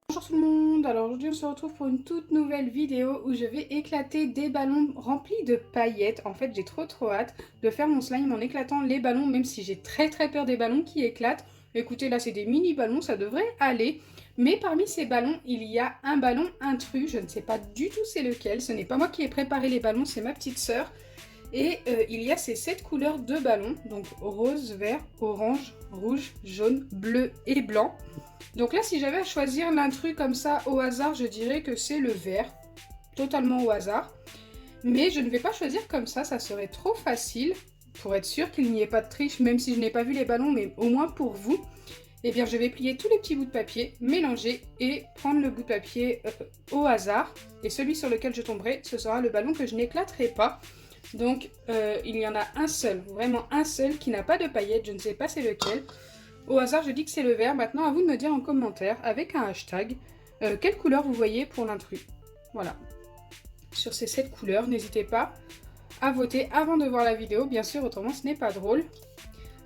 Bonjour tout le monde, alors aujourd'hui on se retrouve pour une toute nouvelle vidéo où je vais éclater des ballons remplis de paillettes. En fait j'ai trop hâte de faire mon slime en éclatant les ballons, même si j'ai très peur des ballons qui éclatent. Écoutez, là c'est des mini ballons, ça devrait aller. Mais parmi ces ballons, il y a un ballon intrus, je ne sais pas du tout c'est lequel. Ce n'est pas moi qui ai préparé les ballons, c'est ma petite sœur. Et il y a ces 7 couleurs de ballons, donc rose, vert, orange, rouge, jaune, bleu et blanc. Donc là, si j'avais à choisir l'intrus comme ça au hasard, je dirais que c'est le vert, totalement au hasard. Mais je ne vais pas choisir comme ça serait trop facile. Pour être sûr qu'il n'y ait pas de triche, même si je n'ai pas vu les ballons, mais au moins pour vous. Eh bien, je vais plier tous les petits bouts de papier, mélanger et prendre le bout de papier au hasard. Et celui sur lequel je tomberai, ce sera le ballon que je n'éclaterai pas. Donc, il y en a un seul, vraiment un seul, qui n'a pas de paillettes, je ne sais pas c'est lequel. Au hasard, je dis que c'est le vert. Maintenant, à vous de me dire en commentaire, avec un hashtag, quelle couleur vous voyez pour l'intrus. Voilà. Sur ces 7 couleurs, n'hésitez pas à voter avant de voir la vidéo, bien sûr, autrement ce n'est pas drôle.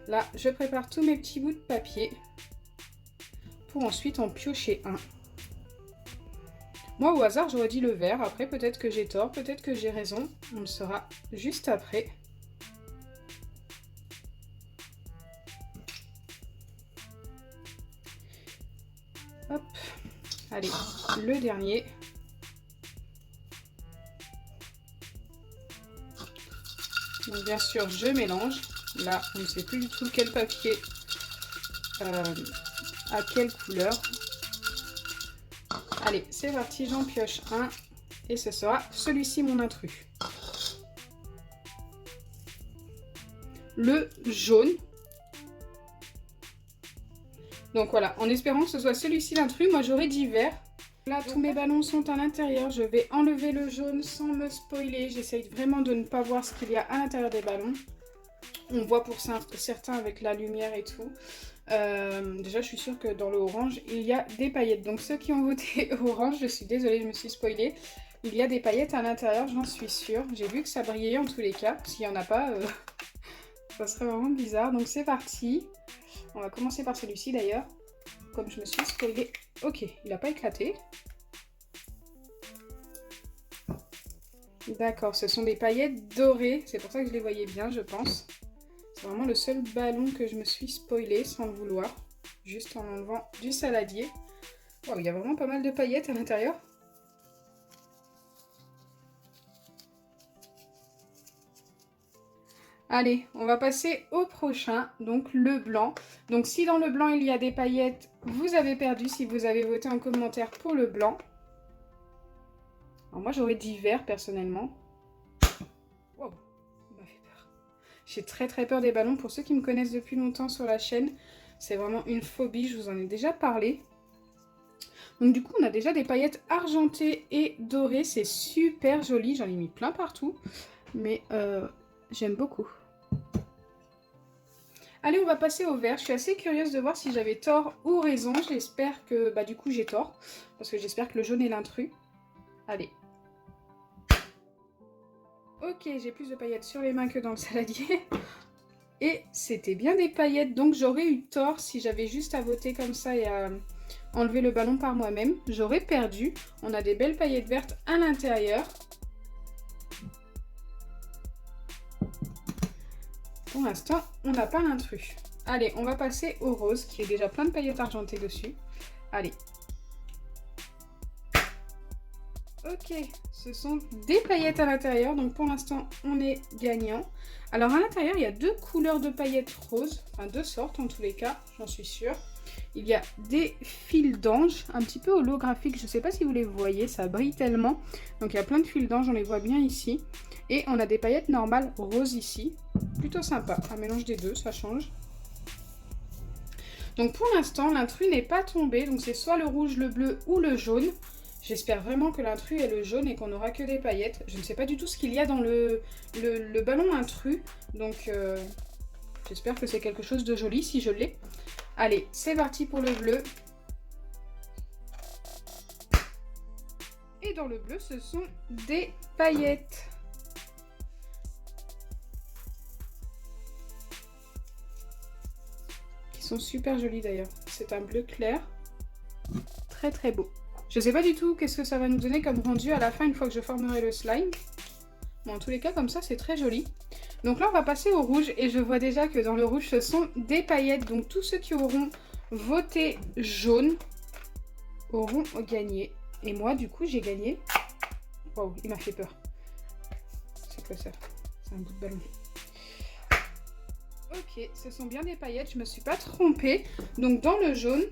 Là, je prépare tous mes petits bouts de papier pour ensuite en piocher un. Moi, au hasard, j'aurais dit le vert. Après, peut-être que j'ai tort, peut-être que j'ai raison. On le saura juste après. Hop. Allez, le dernier. Donc, bien sûr, je mélange. Là, on ne sait plus du tout quel papier à quelle couleur. Allez, c'est parti, j'en pioche un. Et ce sera celui-ci mon intrus. Le jaune. Donc voilà, en espérant que ce soit celui-ci l'intrus, moi j'aurais dit vert. Là, tous mes ballons sont à l'intérieur. Je vais enlever le jaune sans me spoiler. J'essaye vraiment de ne pas voir ce qu'il y a à l'intérieur des ballons. On voit pour certains avec la lumière et tout. Déjà, je suis sûre que dans le orange, il y a des paillettes. Donc ceux qui ont voté orange, je suis désolée, je me suis spoilée. Il y a des paillettes à l'intérieur, j'en suis sûre. J'ai vu que ça brillait en tous les cas. S'il n'y en a pas, ça serait vraiment bizarre. Donc c'est parti. On va commencer par celui-ci d'ailleurs. Comme je me suis spoilée. Ok, il n'a pas éclaté. D'accord, ce sont des paillettes dorées. C'est pour ça que je les voyais bien, je pense. C'est vraiment le seul ballon que je me suis spoilé sans le vouloir. Juste en enlevant du saladier. Wow, il y a vraiment pas mal de paillettes à l'intérieur. Allez, on va passer au prochain, donc le blanc. Donc si dans le blanc il y a des paillettes, vous avez perdu si vous avez voté en commentaire pour le blanc. Alors moi j'aurais dit vert personnellement. Wow, ça m'a fait peur. J'ai très peur des ballons. Pour ceux qui me connaissent depuis longtemps sur la chaîne, c'est vraiment une phobie, je vous en ai déjà parlé. Donc du coup on a déjà des paillettes argentées et dorées, c'est super joli, j'en ai mis plein partout. Mais j'aime beaucoup. Allez, on va passer au vert. Je suis assez curieuse de voir si j'avais tort ou raison. J'espère que, du coup, j'ai tort. Parce que j'espère que le jaune est l'intrus. Allez. Ok, j'ai plus de paillettes sur les mains que dans le saladier. Et c'était bien des paillettes. Donc j'aurais eu tort si j'avais juste à voter comme ça et à enlever le ballon par moi-même. J'aurais perdu. On a des belles paillettes vertes à l'intérieur. Pour l'instant, on n'a pas l'intrus. Allez, on va passer au rose, qui est déjà plein de paillettes argentées dessus. Allez. Ok, ce sont des paillettes à l'intérieur, donc pour l'instant, on est gagnant. Alors à l'intérieur, il y a 2 couleurs de paillettes roses, enfin 2 sortes en tous les cas, j'en suis sûre. Il y a des fils d'ange, un petit peu holographiques, je ne sais pas si vous les voyez, ça brille tellement. Donc il y a plein de fils d'ange, on les voit bien ici. Et on a des paillettes normales roses ici, plutôt sympa, un mélange des deux, ça change. Donc pour l'instant, l'intrus n'est pas tombé, donc c'est soit le rouge, le bleu ou le jaune. J'espère vraiment que l'intrus est le jaune et qu'on n'aura que des paillettes. Je ne sais pas du tout ce qu'il y a dans le ballon intrus, donc j'espère que c'est quelque chose de joli si je l'ai. Allez, c'est parti pour le bleu. Et dans le bleu, ce sont des paillettes. Qui sont super jolies d'ailleurs. C'est un bleu clair. très très beau. Je sais pas du tout qu'est-ce que ça va nous donner comme rendu à la fin une fois que je formerai le slime. Bon, en tous les cas, comme ça, c'est très joli. Donc là, on va passer au rouge et je vois déjà que dans le rouge, ce sont des paillettes. Donc tous ceux qui auront voté jaune auront gagné. Et moi, du coup, j'ai gagné. Wow, il m'a fait peur. C'est quoi ça? C'est un bout de ballon. Ok, ce sont bien des paillettes, je me suis pas trompée. Donc dans le jaune,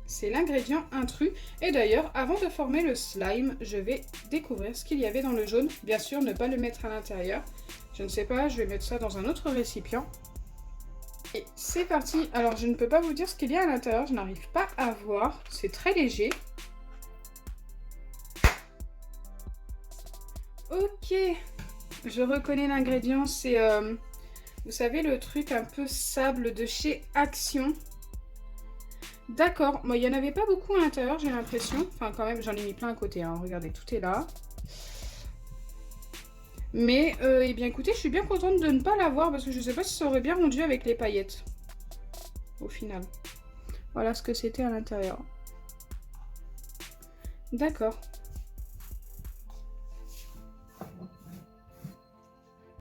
c'est l'ingrédient intrus. Et d'ailleurs, avant de former le slime, je vais découvrir ce qu'il y avait dans le jaune. Bien sûr, ne pas le mettre à l'intérieur. Je ne sais pas, je vais mettre ça dans un autre récipient. Et c'est parti. Alors, je ne peux pas vous dire ce qu'il y a à l'intérieur, je n'arrive pas à voir. C'est très léger. Ok, je reconnais l'ingrédient, c'est... vous savez, le truc un peu sable de chez Action. D'accord, moi il n'y en avait pas beaucoup à l'intérieur, j'ai l'impression. Enfin, quand même, j'en ai mis plein à côté, hein. Regardez, tout est là. Mais, eh bien écoutez, je suis bien contente de ne pas l'avoir parce que je ne sais pas si ça aurait bien rendu avec les paillettes. Au final. Voilà ce que c'était à l'intérieur. D'accord.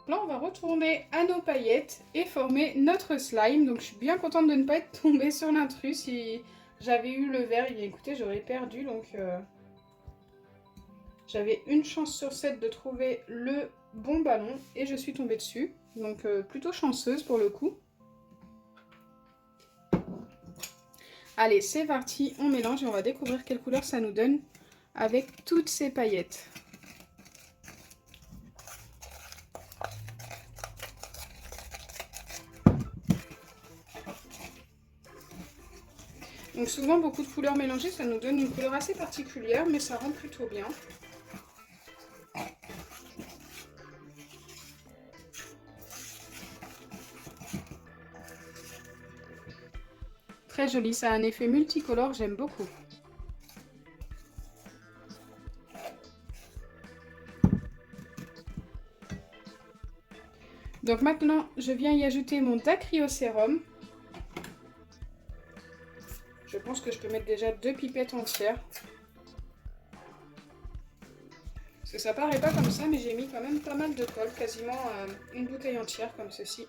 Là, on va retourner à nos paillettes et former notre slime. Donc, je suis bien contente de ne pas être tombée sur l'intrus. Si j'avais eu le vert, eh bien, écoutez, j'aurais perdu. Donc, j'avais une chance sur 7 de trouver le bon ballon et je suis tombée dessus. Donc, plutôt chanceuse pour le coup. Allez, c'est parti, on mélange et on va découvrir quelle couleur ça nous donne avec toutes ces paillettes. Donc souvent, beaucoup de couleurs mélangées, ça nous donne une couleur assez particulière, mais ça rend plutôt bien. Très joli, ça a un effet multicolore, j'aime beaucoup. Donc maintenant, je viens y ajouter mon dacryocérum. Je pense que je peux mettre déjà 2 pipettes entières. Parce que ça paraît pas comme ça, mais j'ai mis quand même pas mal de colle, quasiment une bouteille entière comme ceci.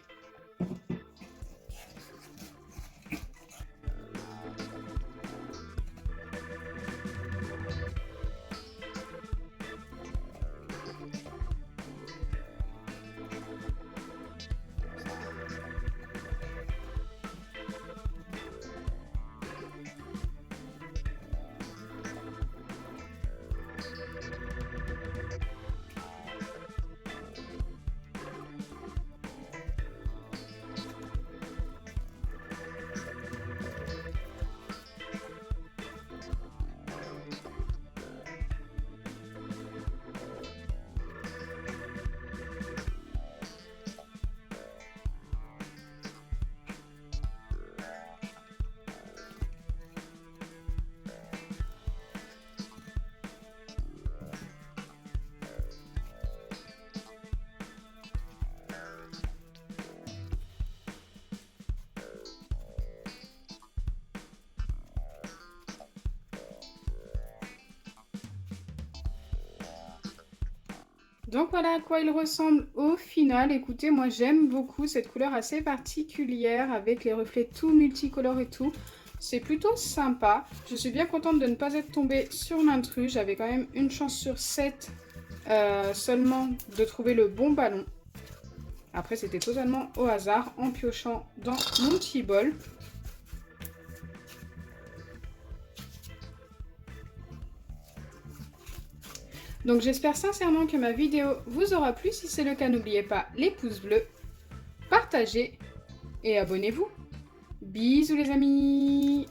Donc voilà à quoi il ressemble au final. Écoutez, moi j'aime beaucoup cette couleur assez particulière avec les reflets tout multicolores et tout. C'est plutôt sympa. Je suis bien contente de ne pas être tombée sur l'intrus. J'avais quand même une chance sur 7 seulement de trouver le bon ballon. Après c'était totalement au hasard en piochant dans mon petit bol. Donc j'espère sincèrement que ma vidéo vous aura plu. Si c'est le cas, n'oubliez pas les pouces bleus, partagez et abonnez-vous. Bisous les amis!